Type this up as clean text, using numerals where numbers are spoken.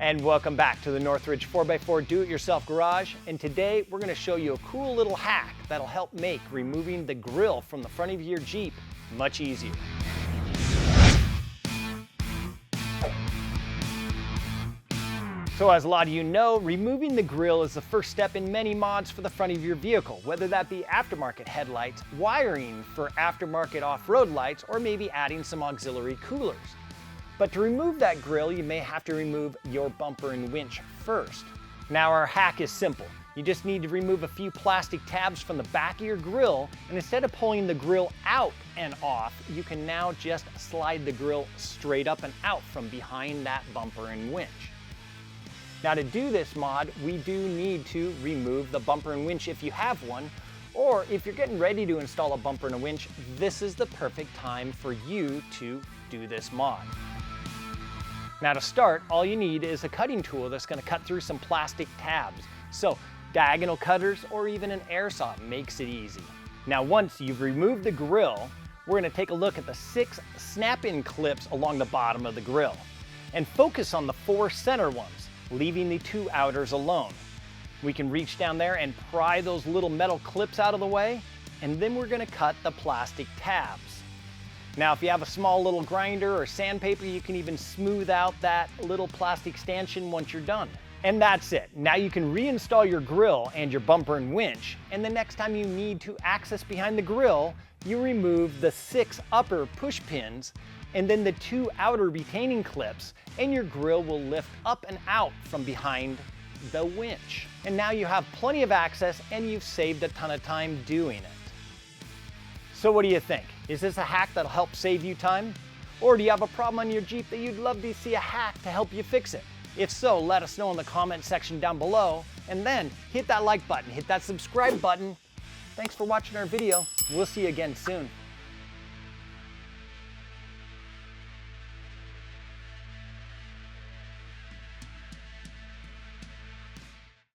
And welcome back to the Northridge 4x4 Do-It-Yourself Garage. And today we're going to show you a cool little hack that'll help make removing the grill from the front of your Jeep much easier. So as a lot of you know, removing the grill is the first step in many mods for the front of your vehicle, whether that be aftermarket headlights, wiring for aftermarket off-road lights, or maybe adding some auxiliary coolers. But to remove that grill, you may have to remove your bumper and winch first. Now our hack is simple. You just need to remove a few plastic tabs from the back of your grill, and instead of pulling the grill out and off, you can now just slide the grill straight up and out from behind that bumper and winch. Now to do this mod, we do need to remove the bumper and winch if you have one, or if you're getting ready to install a bumper and a winch, this is the perfect time for you to do this mod. Now to start, all you need is a cutting tool that's going to cut through some plastic tabs. So diagonal cutters or even an air saw makes it easy. Now once you've removed the grill, we're going to take a look at the 6 snap-in clips along the bottom of the grill and focus on the 4 center ones, leaving the 2 outers alone. We can reach down there and pry those little metal clips out of the way, and then we're going to cut the plastic tabs. Now if you have a small little grinder or sandpaper, you can even smooth out that little plastic stanchion once you're done. And that's it. Now you can reinstall your grill and your bumper and winch, and the next time you need to access behind the grill, you remove the 6 upper push pins and then the 2 outer retaining clips, and your grill will lift up and out from behind the winch. And now you have plenty of access and you've saved a ton of time doing it. So what do you think? Is this a hack that'll help save you time? Or do you have a problem on your Jeep that you'd love to see a hack to help you fix it? If so, let us know in the comment section down below, and then hit that like button, hit that subscribe button. Thanks for watching our video. We'll see you again soon.